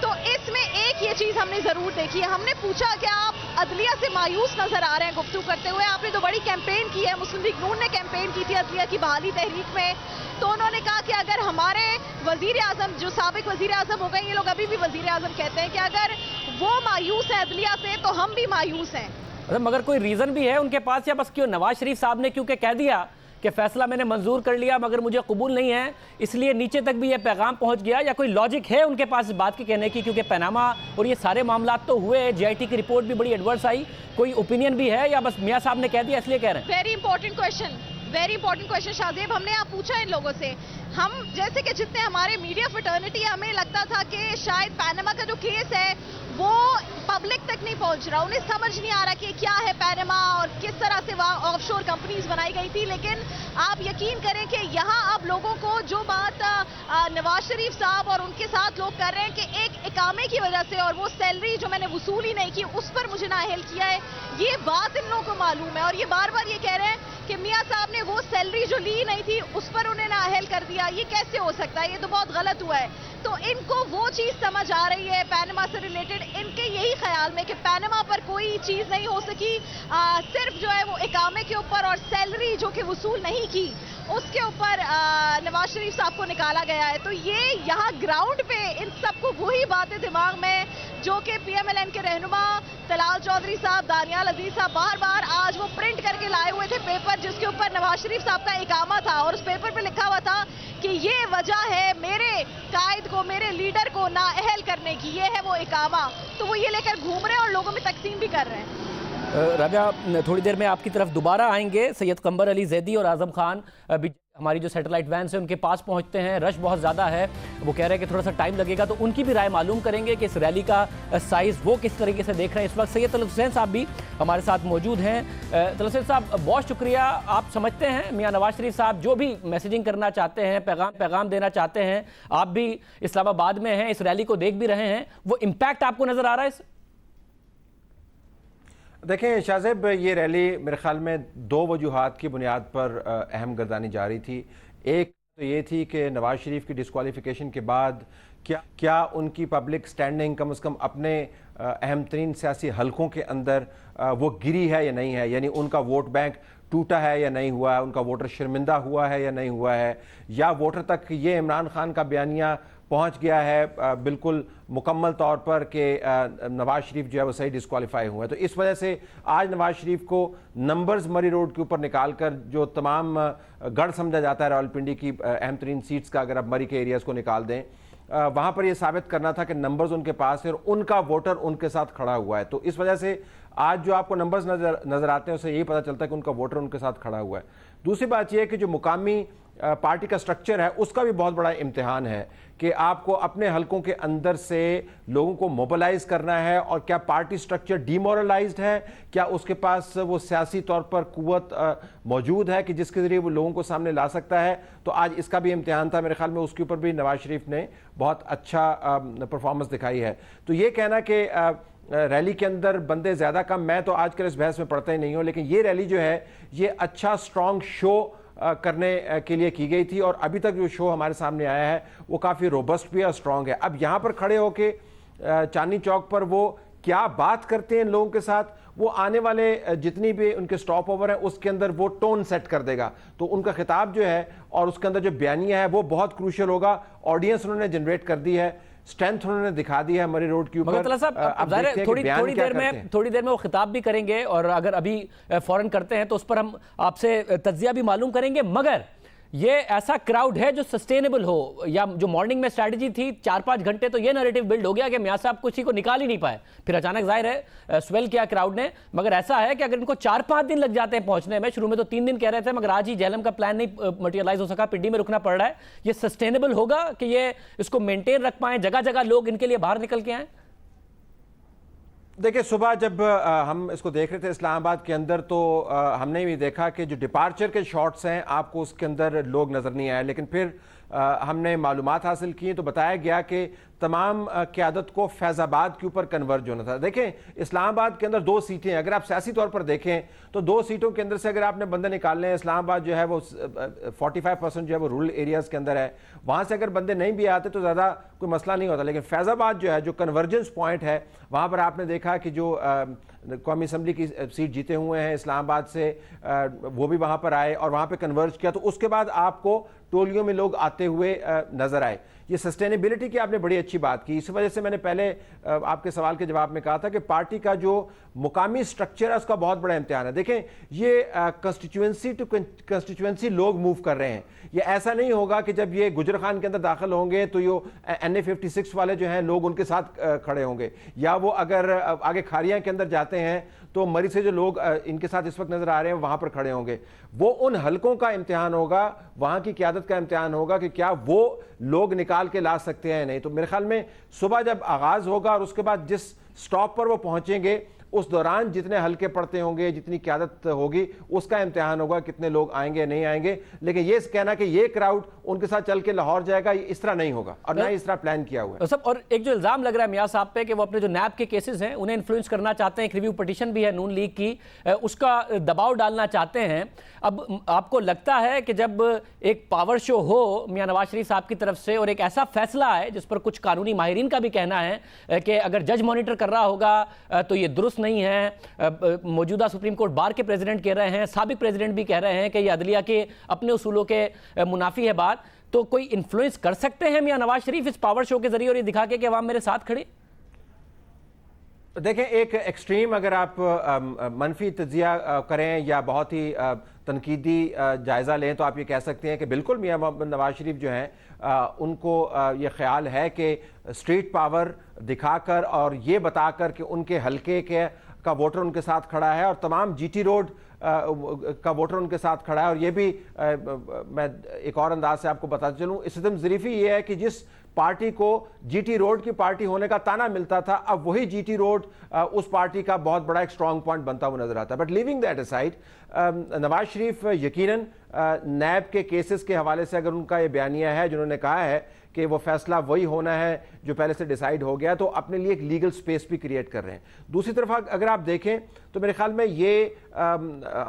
تو اس میں ایک یہ چیز ہم نے ضرور دیکھی ہے. ہم نے پوچھا کہ آپ عدلیہ سے مایوس نظر آ رہے ہیں گفتگو کرتے ہوئے, آپ نے تو بڑی کیمپین کی ہے, مسلم لیگ نون نے کیمپین کی تھی عدلیہ کی بحالی تحریک میں, تو انہوں نے کہا کہ اگر ہمارے وزیر اعظم جو سابق وزیر اعظم ہو گئے, یہ لوگ ابھی بھی وزیر اعظم کہتے ہیں کہ اگر وہ مایوس ہیں عدلیہ سے تو ہم بھی مایوس ہیں. مگر کوئی ریزن بھی ہے ان کے پاس, یا بس کیوں نواز شریف صاحب نے کیونکہ کہہ دیا کہ فیصلہ میں نے منظور کر لیا مگر مجھے قبول نہیں ہے, اس لیے نیچے تک بھی یہ پیغام پہنچ گیا, یا کوئی لاجک ہے ان کے پاس اس بات کے کہنے کی؟ کیونکہ پیناما اور یہ سارے معاملات تو ہوئے, جے آئی ٹی کی رپورٹ بھی بڑی ایڈورس آئی, کوئی اوپینین بھی ہے یا بس میاں صاحب نے کہہ دیا اس لیے کہہ رہے ہیں؟ ویری امپورٹنٹ کویشچن شاہ زیب. ہم نے آپ پوچھا ان لوگوں سے, ہم جیسے کہ جتنے ہمارے میڈیا فرٹرنیٹی, ہمیں لگتا تھا کہ شاید پیناما کا جو کیس ہے وہ پبلک تک نہیں پہنچ رہا, انہیں سمجھ نہیں آ رہا کہ کیا ہے پیناما اور کس طرح سے وہاں آف شور کمپنیز بنائی گئی تھی. لیکن آپ یقین کریں کہ یہاں اب لوگوں کو جو بات نواز شریف صاحب اور ان کے ساتھ لوگ کر رہے ہیں کہ ایک اقامے کی وجہ سے اور وہ سیلری جو میں نے وصول ہی نہیں کی اس پر مجھے نااہل کیا ہے, یہ بات ان لوگوں کو معلوم ہے, اور یہ بار بار یہ کہہ رہے ہیں کہ میاں صاحب نے وہ سیلری جو لی نہیں تھی اس پر انہیں نااہل کر دیا. یہ کیسے ہو سکتا ہے؟ یہ تو بہت غلط ہوا ہے. تو ان کو وہ چیز سمجھ آ رہی ہے پیناما سے ریلیٹڈ, ان کے یہی خیال میں کہ پیناما پر کوئی چیز نہیں ہو سکی, صرف جو ہے وہ اقامے کے اوپر اور سیلری جو کہ وصول نہیں کی اس کے اوپر نواز شریف صاحب کو نکالا گیا ہے. تو یہ یہاں گراؤنڈ پہ ان سب کو وہی باتیں دماغ میں جو کہ پی ایم ایل این کے رہنما طلال چودھری صاحب, دانیال عزیز صاحب بار بار آج وہ پرنٹ کر کے لائے ہوئے تھے پیپر جس کے اوپر نواز شریف صاحب کا اقامہ تھا, اور اس پیپر پہ لکھا ہوا تھا کہ یہ وجہ ہے میرے قائد کو, میرے لیڈر کو نااہل کرنے کی, یہ ہے وہ اقامہ. تو وہ یہ لے کر گھوم رہے ہیں اور لوگوں میں تقسیم بھی کر رہے ہیں. رابعہ, تھوڑی دیر میں آپ کی طرف دوبارہ آئیں گے. سید قمبر علی زیدی اور اعظم خان بھی ہماری جو سیٹلائٹ وینس ہیں ان کے پاس پہنچتے ہیں, رش بہت زیادہ ہے, وہ کہہ رہے ہیں کہ تھوڑا سا ٹائم لگے گا, تو ان کی بھی رائے معلوم کریں گے کہ اس ریلی کا سائز وہ کس طریقے سے دیکھ رہے ہیں. اس وقت سید طلعت حسین صاحب بھی ہمارے ساتھ موجود ہیں. طلعت حسین صاحب بہت شکریہ. آپ سمجھتے ہیں میاں نواز شریف صاحب جو بھی میسیجنگ کرنا چاہتے ہیں, پیغام دینا چاہتے ہیں, آپ بھی اسلام آباد میں ہیں, اس ریلی کو دیکھ بھی رہے ہیں, وہ امپیکٹ آپ کو نظر آ رہا ہے؟ دیکھیں شاہ زیب, یہ ریلی میرے خیال میں دو وجوہات کی بنیاد پر اہم گردانی جا رہی تھی. ایک تو یہ تھی کہ نواز شریف کی ڈسکوالیفیکیشن کے بعد کیا ان کی پبلک سٹینڈنگ کم از کم اپنے اہم ترین سیاسی حلقوں کے اندر وہ گری ہے یا نہیں ہے, یعنی ان کا ووٹ بینک ٹوٹا ہے یا نہیں ہوا ہے, ان کا ووٹر شرمندہ ہوا ہے یا نہیں ہوا ہے, یا ووٹر تک یہ عمران خان کا بیانیہ پہنچ گیا ہے بالکل مکمل طور پر کہ نواز شریف جو ہے وہ صحیح ڈسکوالیفائی ہوئے ہیں. تو اس وجہ سے آج نواز شریف کو نمبرز مری روڈ کے اوپر نکال کر جو تمام گڑھ سمجھا جاتا ہے راولپنڈی کی اہم ترین سیٹس کا, اگر آپ مری کے ایریاز کو نکال دیں, وہاں پر یہ ثابت کرنا تھا کہ نمبرز ان کے پاس ہے اور ان کا ووٹر ان کے ساتھ کھڑا ہوا ہے. تو اس وجہ سے آج جو آپ کو نمبرز نظر آتے ہیں اس سے یہی پتہ چلتا ہے کہ ان کا ووٹر ان کے ساتھ کھڑا ہوا ہے. دوسری بات یہ ہے کہ جو مقامی پارٹی کا سٹرکچر ہے اس کا بھی بہت بڑا امتحان ہے کہ آپ کو اپنے حلقوں کے اندر سے لوگوں کو موبلائز کرنا ہے, اور کیا پارٹی سٹرکچر ڈی مورلائزڈ ہے, کیا اس کے پاس وہ سیاسی طور پر قوت موجود ہے کہ جس کے ذریعے وہ لوگوں کو سامنے لا سکتا ہے. تو آج اس کا بھی امتحان تھا میرے خیال میں, اس کے اوپر بھی نواز شریف نے بہت اچھا پرفارمنس دکھائی ہے. تو یہ کہنا کہ ریلی کے اندر بندے زیادہ کم, میں تو آج کل اس بحث میں پڑھتا ہی نہیں ہوں, لیکن یہ ریلی جو ہے یہ اچھا سٹرونگ شو کرنے کے لیے کی گئی تھی, اور ابھی تک جو شو ہمارے سامنے آیا ہے وہ کافی روبسٹ بھی اور سٹرونگ ہے. اب یہاں پر کھڑے ہو کے چاندنی چوک پر وہ کیا بات کرتے ہیں ان لوگوں کے ساتھ, وہ آنے والے جتنی بھی ان کے سٹاپ اوور ہیں اس کے اندر وہ ٹون سیٹ کر دے گا. تو ان کا خطاب جو ہے اور اس کے اندر جو بیانیہ ہے وہ بہت کروشل ہوگا. آڈینس انہوں نے جنریٹ کر دی ہے, اسٹرینتھ انہوں نے دکھا دی ہے مری روڈ کے اوپر. تھوڑی دیر میں وہ خطاب بھی کریں گے, اور اگر ابھی فوراً کرتے ہیں تو اس پر ہم آپ سے تجزیہ بھی معلوم کریں گے. مگر یہ ایسا کراؤڈ ہے جو سسٹینیبل ہو, یا جو مارننگ میں اسٹریٹجی تھی 4-5 گھنٹے تو یہ نیریٹو بلڈ ہو گیا کہ میاں صاحب کسی کو نکال ہی نہیں پائے, پھر اچانک ظاہر ہے سویل کیا کراؤڈ نے. مگر ایسا ہے کہ اگر ان کو 4-5 دن لگ جاتے ہیں پہنچنے میں, شروع میں تو 3 دن کہہ رہے تھے, مگر آج ہی جہلم کا پلان نہیں مٹیریلائز ہو سکا, پنڈی میں رکنا پڑ رہا ہے. یہ سسٹینیبل ہوگا کہ یہ اس کو مینٹین رکھ پائیں, جگہ جگہ لوگ ان کے لیے باہر نکل کے آئیں؟ دیکھیں صبح جب ہم اس کو دیکھ رہے تھے اسلام آباد کے اندر, تو ہم نے بھی دیکھا کہ جو ڈپارچر کے شاٹس ہیں آپ کو اس کے اندر لوگ نظر نہیں آئے, لیکن پھر ہم نے معلومات حاصل کی تو بتایا گیا کہ تمام قیادت کو فیض آباد کے اوپر کنورج ہونا تھا. دیکھیں اسلام آباد کے اندر 2 سیٹیں ہیں, اگر آپ سیاسی طور پر دیکھیں تو 2 سیٹوں کے اندر سے اگر آپ نے بندے نکالنے ہیں, اسلام آباد جو ہے وہ 45% جو ہے وہ رورل ایریاز کے اندر ہے, وہاں سے اگر بندے نہیں بھی آتے تو زیادہ کوئی مسئلہ نہیں ہوتا. لیکن فیض آباد جو ہے جو کنورجنس پوائنٹ ہے, وہاں پر آپ نے دیکھا کہ جو قومی اسمبلی کی سیٹ جیتے ہوئے ہیں اسلام آباد سے, وہ بھی وہاں پر آئے اور وہاں پہ کنورج کیا, تو اس کے بعد آپ کو ٹولیوں میں لوگ آتے ہوئے نظر آئے. یہ سسٹینیبلٹی کی آپ نے بڑی اچھی بات کی, اس وجہ سے میں نے پہلے آپ کے سوال کے جواب میں کہا تھا کہ پارٹی کا جو مقامی سٹرکچر ہے اس کا بہت بڑا امتحان ہے. دیکھیں یہ کنسٹیچوئنسی ٹو کنسٹیچوئنسی لوگ موو کر رہے ہیں. یہ ایسا نہیں ہوگا کہ جب یہ گجر خان کے اندر داخل ہوں گے تو یہ NA56 والے جو ہیں لوگ ان کے ساتھ کھڑے ہوں گے, یا وہ اگر آگے کھاریاں کے اندر جاتے ہیں تو مری سے جو لوگ ان کے ساتھ اس وقت نظر آ رہے ہیں وہاں پر کھڑے ہوں گے. وہ ان حلقوں کا امتحان ہوگا, وہاں کی قیادت کا امتحان ہوگا کہ کیا وہ لوگ نکال کے لا سکتے ہیں نہیں. تو میرے خیال میں صبح جب آغاز ہوگا اور اس کے بعد جس سٹاپ پر وہ پہنچیں گے اس دوران جتنے حلقے پڑتے ہوں گے, جتنی قیادت ہوگی, اس کا امتحان ہوگا کتنے لوگ آئیں گے نہیں آئیں گے. لیکن یہ کہنا کہ یہ کراؤڈ ان کے ساتھ چل کے لاہور جائے گا, یہ اس طرح نہیں ہوگا اور نہ اس طرح پلان کیا ہوا ہے. اور ایک جو الزام لگ رہا ہے میاں صاحب پہ کہ وہ اپنے جو نیب کے کیسز ہیں انہیں انفلوئنس کرنا چاہتے ہیں, ایک ریویو پٹیشن بھی ہے نون لیگ کی, اس کا دباؤ ڈالنا چاہتے ہیں. اب آپ کو لگتا ہے کہ جب ایک پاور شو ہو میاں نواز شریف صاحب کی طرف سے اور ایک ایسا فیصلہ ہے جس پر کچھ قانونی ماہرین کا بھی کہنا ہے کہ اگر جج مانیٹر کر رہا ہوگا تو یہ درست نہیں ہے, موجودہ سپریم کورٹ بار کے پریزیڈنٹ کہہ رہے ہیں, سابق پریزیڈنٹ بھی کہہ رہے ہیں کہ یہ عدلیہ کے اپنے اصولوں کے منافی ہے بات, تو کوئی انفلوئنس کر سکتے ہیں میاں نواز شریف اس پاور شو کے ذریعے اور یہ دکھا کے کہ عوام میرے ساتھ کھڑے؟ دیکھیں ایک ایکسٹریم اگر آپ منفی تجزیہ کریں یا بہت ہی تنقیدی جائزہ لیں تو آپ یہ کہہ سکتے ہیں کہ بالکل میاں محمد نواز شریف جو ہیں ان کو یہ خیال ہے کہ اسٹریٹ پاور دکھا کر اور یہ بتا کر کہ ان کے حلقے کا ووٹر ان کے ساتھ کھڑا ہے اور تمام جی ٹی روڈ کا ووٹر ان کے ساتھ کھڑا ہے. اور یہ بھی میں ایک اور انداز سے آپ کو بتاتا چلوں, اسدم ظریفی یہ ہے کہ جس پارٹی کو جی ٹی روڈ کی پارٹی ہونے کا تانا ملتا تھا, اب وہی جی ٹی روڈ اس پارٹی کا بہت بڑا ایک سٹرونگ پوائنٹ بنتا ہوا نظر آتا ہے. But living that aside, Nawaz Sharif یقیناً نیب کے کیسز کے حوالے سے اگر ان کا یہ بیانیہ ہے جنہوں نے کہا ہے کہ وہ فیصلہ وہی ہونا ہے جو پہلے سے ڈیسائیڈ ہو گیا, تو اپنے لیے ایک لیگل سپیس بھی کریٹ کر رہے ہیں. دوسری طرف اگر آپ دیکھیں تو میرے خیال میں یہ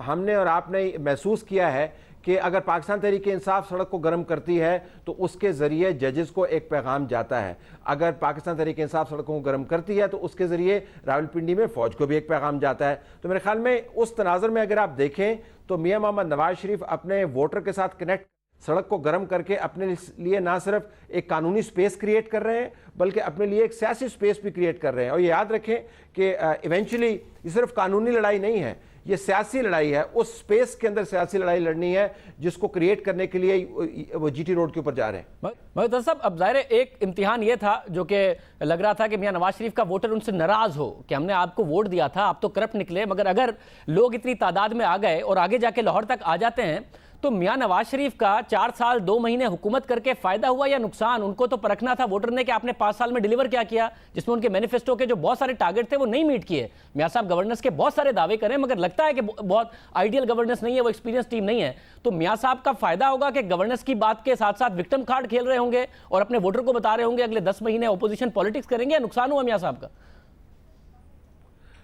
ہم نے اور آپ نے محسوس کیا ہے کہ اگر پاکستان تحریک انصاف سڑک کو گرم کرتی ہے تو اس کے ذریعے ججز کو ایک پیغام جاتا ہے, اگر پاکستان تحریک انصاف سڑکوں کو گرم کرتی ہے تو اس کے ذریعے راولپنڈی میں فوج کو بھی ایک پیغام جاتا ہے. تو میرے خیال میں اس تناظر میں اگر آپ دیکھیں تو میاں محمد نواز شریف اپنے ووٹر کے ساتھ کنیکٹ, سڑک کو گرم کر کے اپنے لیے نہ صرف ایک قانونی سپیس کریٹ کر رہے ہیں بلکہ اپنے لیے ایک سیاسی سپیس بھی کریٹ کر رہے ہیں. اور یہ یاد رکھیں کہ ایونچولی یہ صرف قانونی لڑائی نہیں ہے, یہ سیاسی لڑائی ہے, اس سپیس کے اندر سیاسی لڑائی لڑنی ہے جس کو کریٹ کرنے کے لیے وہ جی ٹی روڈ کے اوپر جا رہے ہیں. مہتر صاحب, اب ظاہر ایک امتحان یہ تھا جو کہ لگ رہا تھا کہ میاں نواز شریف کا ووٹر ان سے ناراض ہو کہ ہم نے آپ کو ووٹ دیا تھا, آپ تو کرپٹ نکلے, مگر اگر لوگ اتنی تعداد میں آ گئے اور آگے جا کے لاہور تک آ جاتے ہیں تو میاں نواز شریف کا 4 سال 2 مہینے حکومت کر کے فائدہ ہوا یا نقصان؟ ان کو تو پرکھنا تھا ووٹر نے کہ آپ نے 5 سال میں ڈیلیور کیا کیا, جس میں ان کے مینیفیسٹو کے جو بہت سارے ٹارگٹ تھے وہ نہیں میٹ کیے. میاں صاحب گورننس کے بہت سارے دعوے کریں مگر لگتا ہے کہ بہت آئیڈیل گورننس نہیں ہے, وہ ایکسپیرینس ٹیم نہیں ہے. تو میاں صاحب کا فائدہ ہوگا کہ گورننس کی بات کے ساتھ ساتھ وکٹم کارڈ کھیل رہے ہوں گے اور اپنے ووٹر کو بتا رہے ہوں گے اگلے 10 مہینے اپوزیشن پالیٹکس کریں گے, یا نقصان ہوا میاں صاحب کا؟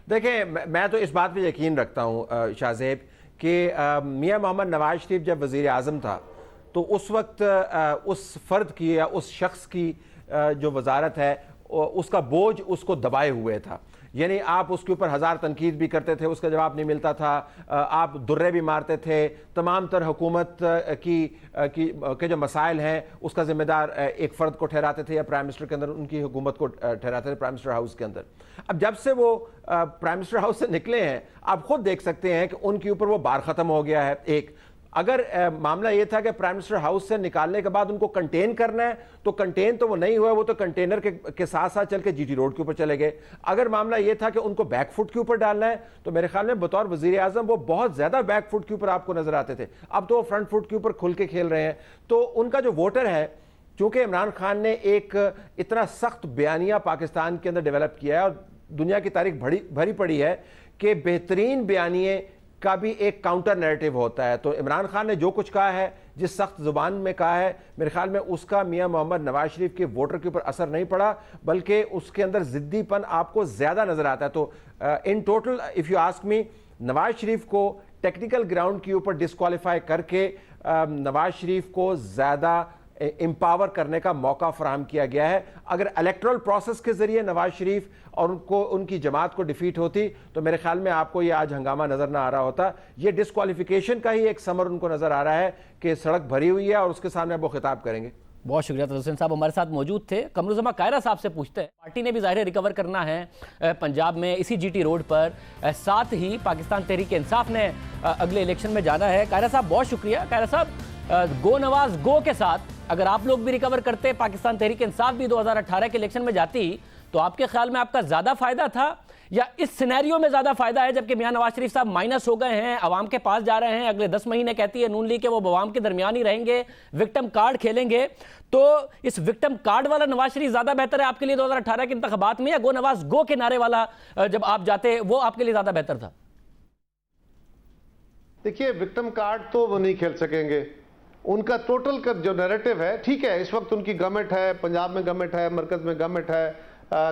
دیکھیں میں تو اس بات پہ یقین رکھتا ہوں شاہ زیب کہ میاں محمد نواز شریف جب وزیر اعظم تھا تو اس وقت اس فرد کی یا اس شخص کی جو وزارت ہے اس کا بوجھ اس کو دبائے ہوئے تھا. یعنی آپ اس کے اوپر 1000 تنقید بھی کرتے تھے, اس کا جواب نہیں ملتا تھا, آپ درے بھی مارتے تھے, تمام تر حکومت کے جو مسائل ہیں اس کا ذمہ دار ایک فرد کو ٹھہراتے تھے یا پرائم منسٹر کے اندر ان کی حکومت کو ٹھہراتے تھے پرائم منسٹر ہاؤس کے اندر. اب جب سے وہ پرائم منسٹر ہاؤس سے نکلے ہیں آپ خود دیکھ سکتے ہیں کہ ان کے اوپر وہ بار ختم ہو گیا ہے. ایک اگر معاملہ یہ تھا کہ پرائم منسٹر ہاؤس سے نکالنے کے بعد ان کو کنٹین کرنا ہے تو کنٹین تو وہ نہیں ہوا, وہ تو کنٹینر کے ساتھ ساتھ چل کے جی ٹی روڈ کے اوپر چلے گئے. اگر معاملہ یہ تھا کہ ان کو بیک فٹ کے اوپر ڈالنا ہے تو میرے خیال میں بطور وزیر اعظم وہ بہت زیادہ بیک فٹ کے اوپر آپ کو نظر آتے تھے, اب تو وہ فرنٹ فٹ کے اوپر کھل کے کھیل رہے ہیں. تو ان کا جو ووٹر ہے, چونکہ عمران خان نے ایک اتنا سخت بیانیہ پاکستان کے اندر ڈیولپ کیا ہے اور دنیا کی تاریخ بھری پڑی ہے کہ بہترین بیانیے کا بھی ایک کاؤنٹر نیریٹو ہوتا ہے, تو عمران خان نے جو کچھ کہا ہے جس سخت زبان میں کہا ہے، میرے خیال میں اس کا میاں محمد نواز شریف کے ووٹر کے اوپر اثر نہیں پڑا، بلکہ اس کے اندر ضدی پن آپ کو زیادہ نظر آتا ہے۔ تو in total if you ask me, Nawaz Sharif کو ٹیکنیکل گراؤنڈ کے اوپر ڈسکوالیفائی کر کے نواز شریف کو زیادہ امپاور کرنے کا موقع فراہم کیا گیا ہے۔ اگر الیکٹرل پروسیس کے ذریعے نواز شریف اور ان کی جماعت کو ڈیفیٹ ہوتی تو میرے خیال میں آپ کو یہ آج ہنگامہ نظر نہ آ رہا ہوتا۔ یہ ڈسکوالیفیکیشن کا ہی ایک ثمر ان کو نظر آ رہا ہے کہ سڑک بھری ہوئی ہے اور اس کے سامنے اب وہ خطاب کریں گے۔ بہت شکریہ حسین صاحب ہمارے ساتھ موجود تھے۔ قمرالزماں قاہرہ صاحب سے پوچھتے ہیں، پارٹی نے بھی ظاہر ریکور کرنا ہے پنجاب میں اسی جی ٹی روڈ پر، ساتھ ہی پاکستان تحریک انصاف نے اگلے الیکشن میں جانا ہے۔ قاہرہ صاحب بہت شکریہ۔ قاہرہ صاحب، گو نواز گو کے ساتھ اگر آپ لوگ بھی ریکور کرتے، پاکستان تحریک انصاف بھی 2018 کے الیکشن میں جاتی، تو آپ کے خیال میں آپ کا زیادہ فائدہ تھا یا اس سینیریو میں زیادہ فائدہ ہے جبکہ میاں نواز شریف صاحب مائنس ہو گئے ہیں، عوام کے پاس جا رہے ہیں، اگلے 10 مہینے کہتی ہے نون لیگ کہ وہ عوام کے درمیان ہی رہیں گے، وکٹم کارڈ کھیلیں گے، تو اس وکٹم کارڈ والا نواز شریف زیادہ بہتر ہے آپ کے لیے 2018 کے انتخابات میں، یا گو نواز گو کے نعرے والا جب آپ جاتے وہ آپ کے لیے زیادہ بہتر تھا؟ دیکھیے، وکٹم کارڈ تو وہ نہیں کھیل سکیں گے۔ ان کا ٹوٹل کا جو نیریٹو ہے، ٹھیک ہے اس وقت ان کی گورنمنٹ ہے، پنجاب میں گورنمنٹ ہے، مرکز میں گورنمنٹ ہے،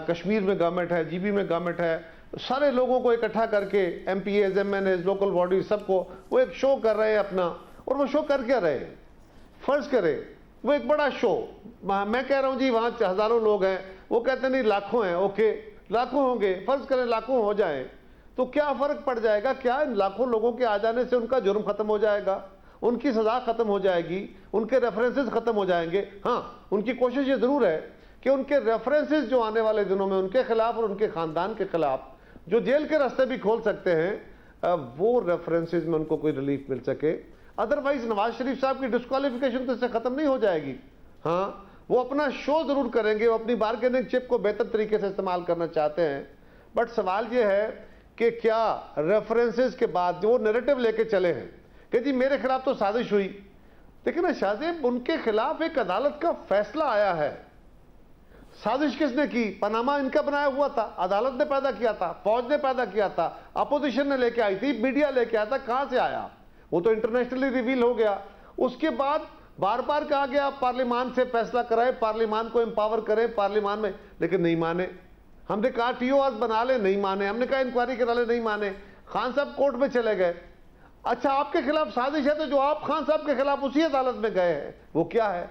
کشمیر میں گورنمنٹ ہے، جی بی میں گورنمنٹ ہے، سارے لوگوں کو اکٹھا کر کے MPAs, MNAs, local body سب کو وہ ایک شو کر رہے ہیں اپنا، اور وہ شو کر کیا رہے ہیں؟ فرض کریں وہ ایک بڑا شو، میں کہہ رہا ہوں جی وہاں ہزاروں لوگ ہیں، وہ کہتے ہیں نہیں لاکھوں ہیں، اوکے لاکھوں ہوں گے، فرض کریں لاکھوں ہو جائیں تو کیا فرق پڑ جائے گا؟ کیا ان لاکھوں لوگوں کے آ جانے سے ان کا جرم ختم ہو جائے گا؟ ان کی سزا ختم ہو جائے گی؟ ان کے ریفرنسز ختم ہو جائیں گے؟ ہاں، ان کی کوشش یہ ضرور ہے کہ ان کے ریفرنسز جو آنے والے دنوں میں ان کے خلاف اور ان کے خاندان کے خلاف جو جیل کے راستے بھی کھول سکتے ہیں، وہ ریفرنسز میں ان کو کوئی ریلیف مل سکے۔ ادروائز نواز شریف صاحب کی ڈسکوالیفیکیشن تو اس سے ختم نہیں ہو جائے گی۔ ہاں، وہ اپنا شو ضرور کریں گے، وہ اپنی بارگیننگ چپ کو بہتر طریقے سے استعمال کرنا چاہتے ہیں، بٹ سوال یہ ہے کہ کیا ریفرنسز کے بعد جو وہ نیریٹو لے کے چلے ہیں کہ جی میرے خلاف تو سازش ہوئی، لیکن نا شاہ زیب، ان کے خلاف ایک عدالت کا فیصلہ آیا ہے۔ سازش کس نے کی؟ پاناما ان کا بنایا ہوا تھا، عدالت نے پیدا کیا تھا، فوج نے پیدا کیا تھا، اپوزیشن نے لے کے آئی تھی، میڈیا لے کے آیا تھا، کہاں سے آیا؟ وہ تو انٹرنیشنلی ریویل ہو گیا۔ اس کے بعد بار بار کہا گیا پارلیمان سے فیصلہ کرائے، پارلیمان کو امپاور کریں پارلیمان میں، لیکن نہیں مانے۔ ہم نے کہا ٹی او آرز بنا لے، نہیں مانے۔ ہم نے کہا انکوائری کرا لے، نہیں مانے۔ خان صاحب کورٹ میں چلے گئے۔ اچھا، آپ کے خلاف سازش ہے تو جو آپ خان صاحب کے خلاف اسی عدالت میں گئے ہیں وہ کیا ہے؟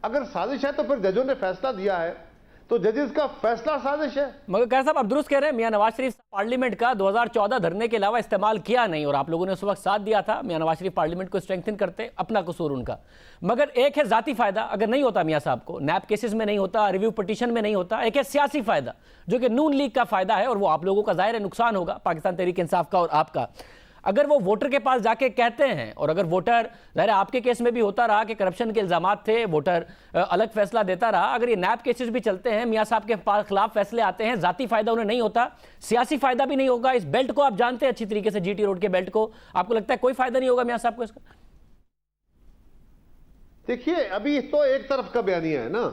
اگر سازش ہے تو پھر ججوں نے فیصلہ دیا ہے تو ججز کا فیصلہ سازش ہے۔ مگر قاہر صاحب آپ درست کہہ رہے ہیں، میاں نواز شریف پارلیمنٹ کا 2014 دھرنے کے علاوہ استعمال کیا نہیں، اور آپ لوگوں نے اس وقت ساتھ دیا تھا، میاں نواز شریف پارلیمنٹ کو اسٹرینگتھن کرتے، اپنا قصور ان کا۔ مگر ایک ہے ذاتی فائدہ، اگر نہیں ہوتا میاں صاحب کو، نیب کیسز میں نہیں ہوتا، ریویو پٹیشن میں نہیں ہوتا، ایک ہے سیاسی فائدہ جو کہ نون لیگ کا فائدہ ہے، اور وہ آپ لوگوں کا ظاہر نقصان ہوگا، پاکستان تحریک انصاف کا اور آپ کا۔ اگر وہ ووٹر کے پاس جا کے کہتے ہیں، اور اگر ووٹر ظاہر آپ کے کیس میں بھی ہوتا رہا کہ کرپشن کے الزامات تھے، ووٹر الگ فیصلہ دیتا رہا، اگر یہ نیب کیسز بھی چلتے ہیں، میاں صاحب کے خلاف فیصلے آتے ہیں، ذاتی فائدہ انہیں نہیں ہوتا، سیاسی فائدہ بھی نہیں ہوگا، اس بیلٹ کو آپ جانتے ہیں اچھی طریقے سے، جی ٹی روڈ کے بیلٹ کو، آپ کو لگتا ہے کوئی فائدہ نہیں ہوگا میاں صاحب کو اس کا؟ دیکھیے، ابھی تو ایک طرف کا بیانیہ ہے نا،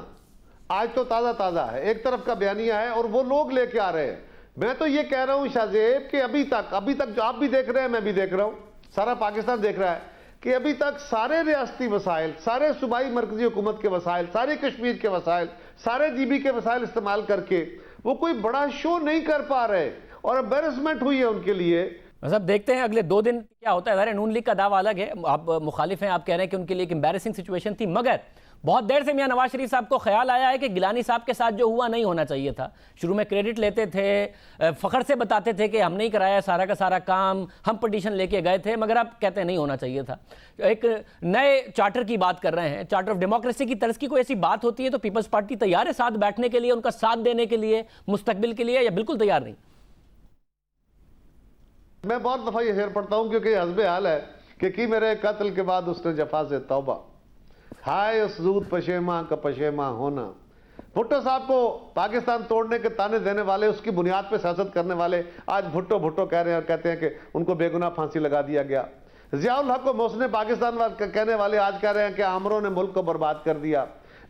آج تو تازہ ہے، ایک طرف کا بیانیہ ہے اور وہ لوگ لے کے آ رہے ہیں۔ میں تو یہ کہہ رہا ہوں شاہ زیب کہ ابھی تک جو آپ بھی دیکھ رہے ہیں، میں بھی دیکھ رہا ہوں، سارا پاکستان دیکھ رہا ہے کہ ابھی تک سارے ریاستی وسائل، سارے صوبائی مرکزی حکومت کے وسائل، سارے کشمیر کے وسائل، سارے جی بی کے وسائل استعمال کر کے وہ کوئی بڑا شو نہیں کر پا رہے، اور امبیرسمنٹ ہوئی ہے ان کے لیے۔ مطلب دیکھتے ہیں اگلے 2 دن کیا ہوتا ہے۔ ظاہر نون لیگ کا دعویٰ الگ ہے، آپ مخالف ہیں، آپ کہہ رہے ہیں کہ ان کے لیے ایک امبیرسنگ سچویشن تھی، مگر بہت دیر سے میاں نواز شریف صاحب کو خیال آیا ہے کہ گیلانی صاحب کے ساتھ جو ہوا نہیں ہونا چاہیے تھا۔ شروع میں کریڈٹ لیتے تھے، فخر سے بتاتے تھے کہ ہم نہیں کرایا سارا کا سارا کام، ہم پٹیشن لے کے گئے تھے، مگر اب کہتے ہیں نہیں ہونا چاہیے تھا۔ ایک نئے چارٹر کی بات کر رہے ہیں، چارٹر آف ڈیموکریسی کی طرز کی کوئی ایسی بات ہوتی ہے تو پیپلز پارٹی تیار ہے ساتھ بیٹھنے کے لیے، ان کا ساتھ دینے کے لیے، مستقبل کے لیے، یا بالکل تیار نہیں؟ میں بہت دفعہ یہ شعر پڑھتا ہوں کیونکہ حسب حال ہے کہ کی میرے قتل کے بعد اس نے جفا سے توبہ، ہائے اس زود پشیماں کا پشیماں ہونا۔ بھٹو صاحب کو پاکستان توڑنے کے تانے دینے والے، اس کی بنیاد پہ سیاست کرنے والے آج بھٹو کہہ رہے ہیں اور کہتے ہیں کہ ان کو بے گناہ پھانسی لگا دیا گیا۔ ضیاء الحق کو محسن پاکستان کہنے والے آج کہہ رہے ہیں کہ عامروں نے ملک کو برباد کر دیا۔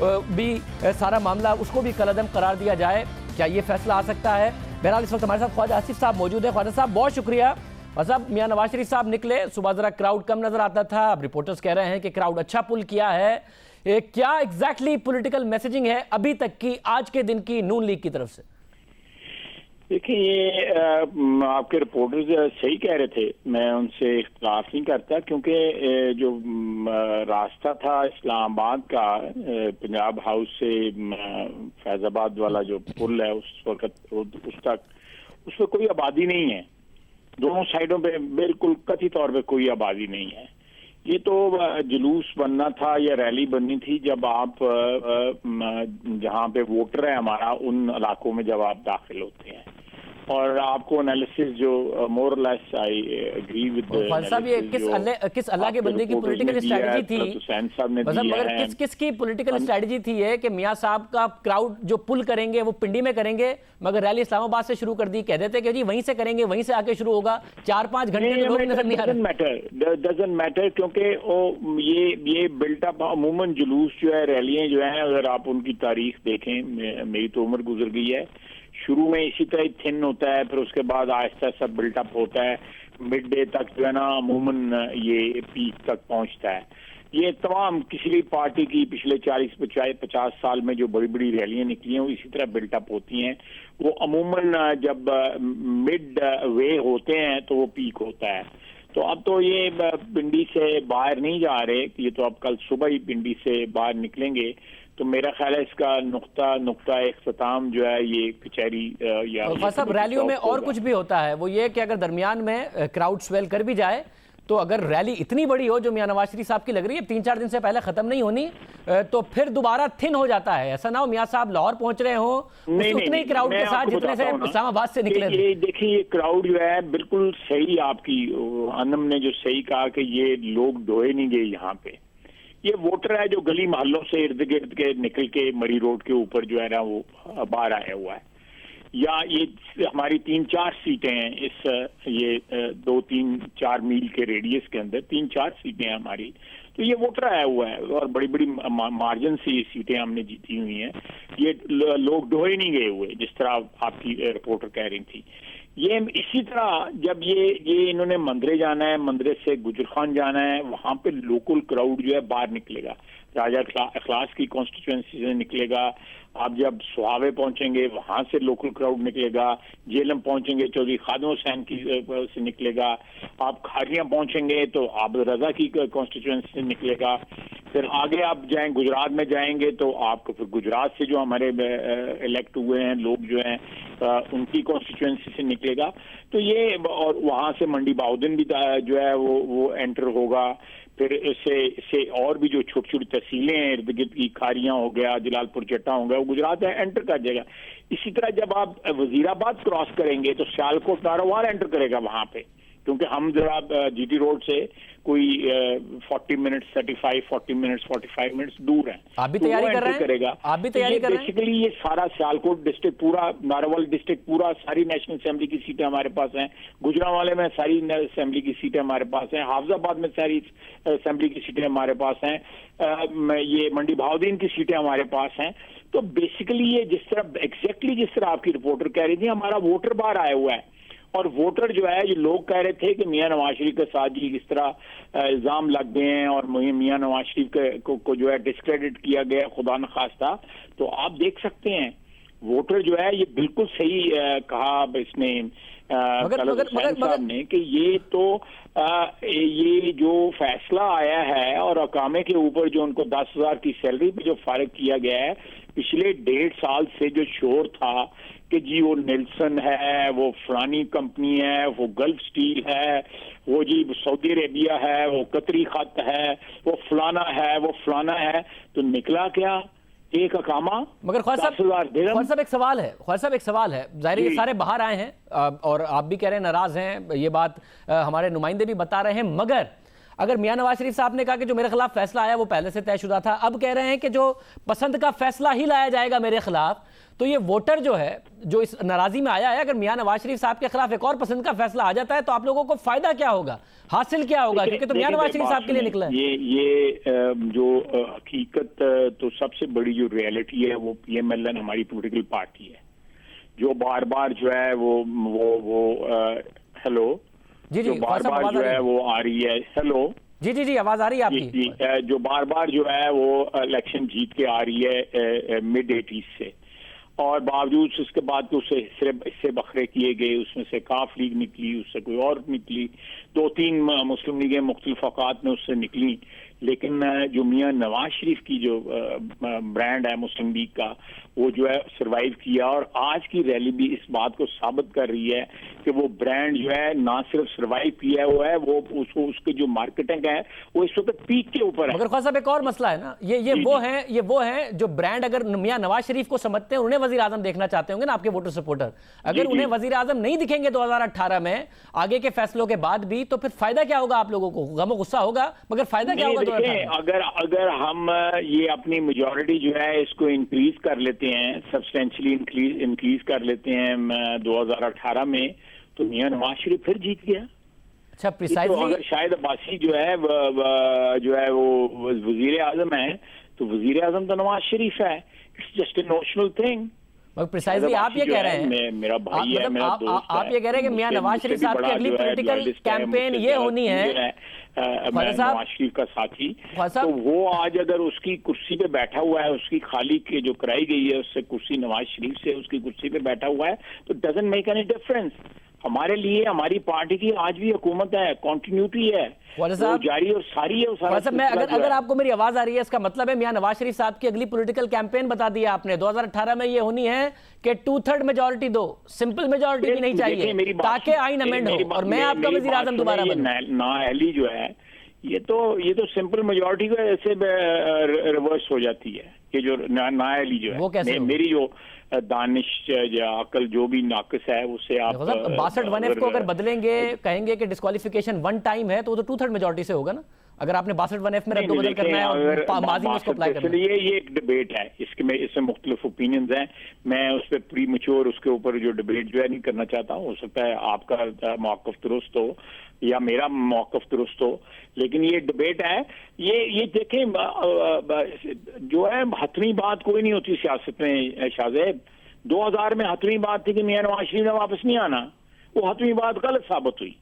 بھی سارا معاملہ اس کو بھی کالعدم قرار دیا جائے، کیا یہ فیصلہ آ سکتا ہے؟ بہرحال اس وقت ہمارے ساتھ خواجہ آصف صاحب موجود ہیں۔ خواجہ صاحب بہت شکریہ۔ صاحب میاں نواز شریف صاحب نکلے، صبح ذرا کراؤڈ کم نظر آتا تھا، اب رپورٹرز کہہ رہے ہیں کہ کراؤڈ اچھا پل کیا ہے، کیا ایگزیکٹلی پولیٹیکل میسیجنگ ہے ابھی تک کی آج کے دن کی نون لیگ کی طرف سے؟ دیکھیں یہ آپ کے رپورٹرز صحیح کہہ رہے تھے، میں ان سے اختلاف نہیں کرتا، کیونکہ جو راستہ تھا اسلام آباد کا پنجاب ہاؤس سے فیض آباد والا جو پل ہے اس وقت اس تک اس پہ کوئی آبادی نہیں ہے، دونوں سائڈوں پہ بالکل قطعی طور پہ کوئی آبادی نہیں ہے۔ یہ تو جلوس بننا تھا یا ریلی بننی تھی جب آپ جہاں پہ ووٹر ہے ہمارا ان علاقوں میں جب آپ داخل ہوتے ہیں، اور آپ کو انالیسس جو مور لیس آئی ایگری ود خواجہ صاحب یہ کس اللہ کے بندے کی پولیٹیکل اسٹریٹجی تھی؟ مگر کس کی پولیٹیکل اسٹریٹجی تھی یہ کہ میاں صاحب کا کراؤڈ جو پل کریں گے وہ پنڈی میں کریں گے، مگر ریلی اسلام آباد سے شروع کر دی، کہہ دیتے کہ جی وہیں سے کریں گے، وہیں سے آ کے شروع ہوگا، 4-5 گھنٹے میں لوگ نظر نہیں آ رہے۔ ڈزنٹ میٹر، کیونکہ یہ بلٹ اپ عموماً جلوس جو ہے ریلیاں جو ہیں اگر آپ ان کی تاریخ دیکھیں، میری تو عمر گزر گئی ہے، شروع میں اسی طرح تھن ہوتا ہے، پھر اس کے بعد آہستہ آہستہ بلٹ اپ ہوتا ہے، مڈ ڈے تک جو ہے نا عموماً یہ پیک تک پہنچتا ہے۔ یہ تمام کسی بھی پارٹی کی پچھلے 40-50 سال میں جو بڑی بڑی ریلیاں نکلی ہیں وہ اسی طرح بلٹ اپ ہوتی ہیں، وہ عموماً جب مڈ وے ہوتے ہیں تو وہ پیک ہوتا ہے۔ تو اب تو یہ پنڈی سے باہر نہیں جا رہے، یہ تو اب کل صبح ہی پنڈی سے باہر نکلیں گے، تو میرا خیال ہے اس کا نقطہ اختتام جو ہے یہ کچہری یا صاحب ریلیوں میں اور کچھ بھی ہوتا ہے، وہ یہ کہ اگر درمیان میں کراؤڈ سویل کر بھی جائے تو اگر ریلی اتنی بڑی ہو جو میاں نواز شریف صاحب کی لگ رہی ہے 3-4 دن سے پہلے ختم نہیں ہونی، تو پھر دوبارہ تھن ہو جاتا ہے، ایسا نہ ہو میاں صاحب لاہور پہنچ رہے ہوں اتنے ہی کراؤڈ کے ساتھ جتنے سے اسلام آباد سے نکلے تھے۔ دیکھیں یہ کراؤڈ جو ہے بالکل صحیح، آپ کی انم نے جو صحیح کہا کہ یہ لوگ ڈھوئے نہیں گئے یہاں پہ، یہ ووٹر ہے جو گلی محلوں سے ارد گرد کے نکل کے مری روڈ کے اوپر جو ہے نا وہ باہر آیا ہوا ہے، یا یہ ہماری 3-4 سیٹیں ہیں اس یہ 2-3-4 میل کے ریڈیس کے اندر 3-4 سیٹیں ہیں ہماری، تو یہ ووٹر آیا ہوا ہے اور بڑی بڑی مارجن سے یہ سیٹیں ہم نے جیتی ہوئی ہیں، یہ لوگ ڈھوئے نہیں گئے ہوئے جس طرح آپ کی رپورٹر کہہ رہی تھی۔ یہ اسی طرح جب یہ انہوں نے مندرے جانا ہے، مندرے سے گجر خان جانا ہے، وہاں پہ لوکل کراؤڈ جو ہے باہر نکلے گا، راجہ اخلاص کی کانسٹیچوئنسی سے نکلے گا، آپ جب سہاوے پہنچیں گے وہاں سے لوکل کراؤڈ نکلے گا، جیلم پہنچیں گے چودھری خادم حسین کی سے نکلے گا، آپ کھاریاں پہنچیں گے تو عابد رضا کی کانسٹیچوئنسی سے نکلے گا، پھر آگے آپ جائیں گجرات میں جائیں گے تو آپ کو پھر گجرات سے جو ہمارے الیکٹ ہوئے ہیں لوگ جو ہیں ان کی کانسٹیچوئنسی سے نکلے گا، تو یہ اور وہاں سے منڈی بہاؤدن بھی جو ہے وہ انٹر ہوگا، پھر اس سے اور بھی جو چھوٹی چھوٹی تحصیلیں ہیں ارد گرد کی، کھاریاں ہو گیا، جلال پور چٹا ہو گیا، وہ گجرات انٹر کر جائے گا۔ اسی طرح جب آپ وزیر آباد کراس کریں گے تو سیالکوٹ نارووال انٹر کرے گا وہاں پہ، کیونکہ ہم ذرا جی ٹی روڈ سے کوئی 40 منٹس 45 منٹس دور ہیں۔ آپ بھی تیاری کر رہے ہیں؟ آپ بھی تیاری کر رہے ہیں؟ بیسیکلی یہ سارا سیالکوٹ ڈسٹرکٹ پورا، نارووال ڈسٹرکٹ پورا، ساری نیشنل اسمبلی کی سیٹیں ہمارے پاس ہیں، گجرانوالے میں ساری اسمبلی کی سیٹیں ہمارے پاس ہیں، حافظ آباد میں ساری اسمبلی کی سیٹیں ہمارے پاس ہیں، یہ منڈی بہاؤدین کی سیٹیں ہمارے پاس ہیں۔ تو بیسیکلی یہ جس طرح ایگزیکٹلی جس طرح آپ کی رپورٹر کہہ رہی تھی، ہمارا ووٹر باہر آیا ہوا ہے، اور ووٹر جو ہے یہ لوگ کہہ رہے تھے کہ میاں نواز شریف کے ساتھ جی اس طرح الزام لگ گئے ہیں اور میاں نواز شریف کو جو ہے ڈسکریڈٹ کیا گیا خدا نخواستہ، تو آپ دیکھ سکتے ہیں ووٹر جو ہے یہ بالکل صحیح کہا اس نے صاحب نے کہ یہ تو یہ جو فیصلہ آیا ہے اور اقامے کے اوپر جو ان کو 10,000 کی سیلری پہ جو فارغ کیا گیا ہے، پچھلے 1.5 سال سے جو شور تھا کہ جی وہ نیلسن ہے، وہ فلانی کمپنی ہے، وہ گلف سٹیل ہے، وہ جی سعودی عربیہ ہے، وہ قطری خط ہے، وہ فلانا ہے، وہ فلانا ہے، تو نکلا کیا؟ ایک اقامہ مگر خواجہ صاحب ایک سوال ہے ظاہر یہ سارے باہر آئے ہیں اور آپ بھی کہہ رہے ہیں ناراض ہیں، یہ بات ہمارے نمائندے بھی بتا رہے ہیں، مگر اگر میاں نواز شریف صاحب نے کہا کہ جو میرے خلاف فیصلہ آیا وہ پہلے سے طے شدہ تھا، اب کہہ رہے ہیں کہ جو پسند کا فیصلہ ہی لایا جائے گا میرے خلاف، تو یہ ووٹر جو ہے جو اس ناراضی میں آیا ہے، اگر میاں نواز شریف صاحب کے خلاف ایک اور پسند کا فیصلہ آ جاتا ہے تو آپ لوگوں کو فائدہ کیا ہوگا، حاصل کیا ہوگا؟ کیونکہ تو میاں نواز شریف صاحب کے لیے نکلا ہے۔ یہ جو حقیقت تو سب سے بڑی جو ریئلٹی ہے وہ پی ایم ایل این ہماری پولیٹیکل پارٹی ہے، جو بار بار جو ہے وہ ہیلو جو بار بار جو ہے وہ آ رہی ہے، ہیلو جی آواز آ رہی ہے آپ کی، جو بار بار جو ہے وہ الیکشن جیت کے آ رہی ہے مڈ 80s سے، اور باوجود اس کے بعد تو اسے حصے بکھرے کیے گئے، اس میں سے کاف لیگ نکلی، اس سے کوئی اور نکلی، 2-3 مسلم لیگیں مختلف اوقات میں اس سے نکلی، لیکن جو میاں نواز شریف کی جو برانڈ ہے مسلم لیگ کا، وہ جو ہے سروائیو کیا، اور آج کی ریلی بھی اس بات کو ثابت کر رہی ہے کہ وہ برانڈ جو ہے نہ صرف سروائیو کیا ہوا ہے، وہ اس کی جو مارکیٹنگ ہے وہ اس وقت پیک کے اوپر ہے۔ مگر خواجہ صاحب ایک اور مسئلہ ہے نا، یہ وہ ہیں جو برانڈ اگر میاں نواز شریف کو سمجھتے ہیں، انہیں وزیر اعظم دیکھنا چاہتے ہوں گے نا آپ کے ووٹر سپورٹر، اگر انہیں وزیر اعظم نہیں دکھیں گے 2018 میں آگے کے فیصلوں کے بعد بھی، تو پھر فائدہ کیا ہوگا؟ آپ لوگوں کو غم و غصہ ہوگا، مگر فائدہ کیا ہوگا؟ اگر ہم یہ اپنی میجورٹی جو ہے اس کو انکریز کر لیتے ہیں، سبسٹینشلی انکریز کر لیتے ہیں 2018 میں، تو میاں نواز شریف پھر جیت گیا۔ اچھا پریسائزلی اگر شاہد عباسی جو ہے وہ وزیر اعظم ہے تو وزیر اعظم تو نواز شریف ہے، it's just a notional thing. Precisely آپ یہ کہہ رہے ہیں، میرا بھائی ہے، میرا دوست ہے، آپ یہ کہہ رہے ہیں کہ میاں نواز شریف صاحب کی اگلی پولیٹیکل کیمپین یہ ہونی ہے، نواز شریف کا ساتھی، تو وہ آج اگر اس کی کرسی پہ بیٹھا ہوا ہے، اس کی خالی کے جو کرائی گئی ہے اس سے کرسی نواز شریف سے اس کی کرسی پہ بیٹھا ہوا ہے، تو ڈزنٹ میک اینی ڈفرنس۔ ہمارے لیے ہماری پارٹی کی آج بھی حکومت ہے، کنٹینیوٹی ہے، جاری اور ساری ہے۔ اگر آپ کو میری آواز آ رہی ہے، اس کا مطلب ہے میاں نواز شریف صاحب کی اگلی پولیٹیکل کیمپین بتا دیا آپ نے 2018 میں یہ ہونی ہے کہ 2/3 میجورٹی دو، سمپل میجورٹی بھی نہیں چاہیے تاکہ آئین امینڈ ہو اور میں آپ کا وزیر اعظم دوبارہ بنوں۔ نااہلی جو ہے یہ تو سمپل میجورٹی کو ایسے ریورس ہو جاتی ہے، کہ جو نااہلی جو ہے، میری جو دانش یا عقل جو بھی ناقص ہے اسے آپ 62 کو اگر بدلیں گے، کہیں گے کہ ڈسکوالیفیکیشن 1 ٹائم ہے، تو وہ تو 2/3 میجورٹی سے ہوگا نا، اگر آپ نے 62 میں رد و بدل کرنا ہے اور ماضی میں اس کو اپلائی کرنا ہے۔ یہ ایک ڈیبیٹ ہے، اس میں مختلف اوپینینز ہیں، میں اس پہ پری میچور اس کے اوپر جو ڈیبیٹ جو ہے نہیں کرنا چاہتا ہوں، ہو سکتا ہے آپ کا موقف درست ہو یا میرا موقف درست ہو، لیکن یہ ڈیبیٹ ہے۔ یہ دیکھیں جو ہے حتمی بات کوئی نہیں ہوتی سیاست میں شاہ زیب۔ 2000 میں حتمی بات تھی کہ میاں نواز شریف نے واپس نہیں آنا، وہ حتمی بات غلط ثابت ہوئی،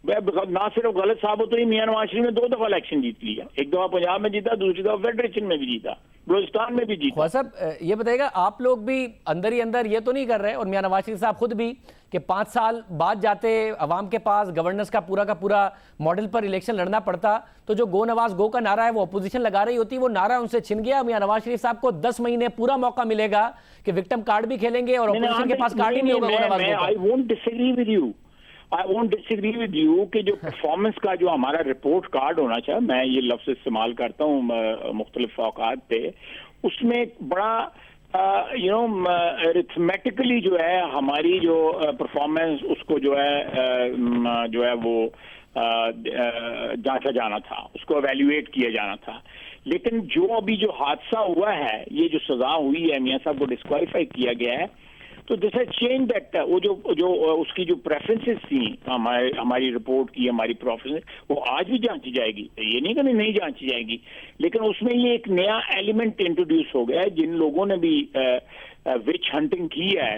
نہ صرف غلط ثابت ہوئی، میاں نواز شریف نے 2 دفعہ الیکشن جیت لیا، ایک دفعہ پنجاب میں جیتا، دوسری دفعہ فیڈریشن میں بھی جیتا، بلوچستان میں بھی جیتا۔ خواجہ صاحب یہ بتائیے گا، آپ لوگ بھی اندر ہی اندر یہ تو نہیں کر رہے، اور میاں نواز شریف صاحب خود بھی، کہ 5 سال بعد جاتے عوام کے پاس گورننس کا پورا ماڈل پر الیکشن لڑنا پڑتا، تو جو گو نواز گو کا نعرہ ہے وہ اپوزیشن لگا رہی ہوتی، وہ نعرہ ان سے چھن گیا۔ میاں نواز شریف صاحب کو 10 مہینے پورا موقع ملے گا کہ وکٹم کارڈ بھی کھیلیں گے، اور اپوزیشن کے پاس کارڈ ہی نہیں ہوگا گو نواز گو کا۔ I won't disagree with you کہ جو پرفارمنس کا جو ہمارا رپورٹ کارڈ ہونا چاہیے، میں یہ لفظ استعمال کرتا ہوں مختلف اوقات پہ، اس میں بڑا ارتھمیٹیکلی جو ہے ہماری جو پرفارمنس اس کو جو ہے وہ جانچا جانا تھا، اس کو ایویلویٹ کیا جانا تھا، لیکن جو ابھی جو حادثہ ہوا ہے، یہ جو سزا ہوئی ہے، میاں صاحب کو ڈسکوالیفائی کیا گیا ہے، تو دس ہیز چینج دیٹ، وہ جو اس کی جو پریفرنسز تھیں ہماری رپورٹ کی، ہماری پریفرنس، وہ آج بھی جانچی جائے گی، یہ نہیں کہ نہیں جانچی جائے گی، لیکن اس میں یہ ایک نیا ایلیمنٹ انٹروڈیوس ہو گیا ہے۔ جن لوگوں نے بھی وچ ہنٹنگ کی ہے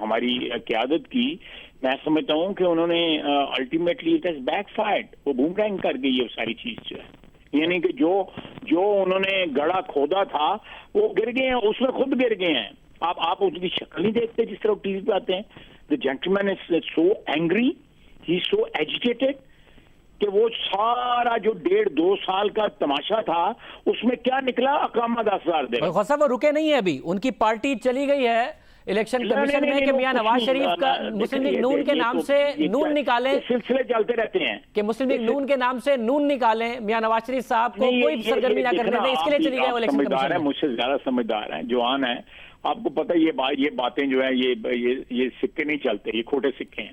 ہماری قیادت کی، میں سمجھتا ہوں کہ انہوں نے ultimately it has back fired, وہ بومرینگ کر گئی ہے ساری چیز جو ہے، یعنی کہ جو انہوں نے گڑھا کھودا تھا وہ گر گئے ہیں، اس میں خود گر گئے ہیں۔ آپ اس کی شکل نہیں دیکھتے جس طرح ٹی وی پہ آتے ہیں۔ The gentleman is so angry, he's so agitated کہ وہ سارا جو 1.5-2 سال کا تماشا تھا اس میں کیا نکلا؟ اقامہ 10,000 دے رہا۔ خواجہ صاحب وہ رکے نہیں ہے، ابھی ان کی پارٹی چلی گئی ہے الیکشن کمیشن میں کہ میاں نواز شریف کا مسلم لیگ نون کے نام سے نون نکالیں، سلسلے چلتے رہتے ہیں کہ مسلم لیگ نون کے نام سے نون نکالیں، میاں نواز شریف صاحب کو کوئی سرگرمی نہ کرنے دیں، اس کے لیے چلی گئی الیکشن کمیشن میں۔ مجھ سے زیادہ سمجھدار ہیں، جوان ہیں، آپ کو پتہ یہ باتیں جو ہیں یہ سکے نہیں چلتے، یہ کھوٹے سکے ہیں۔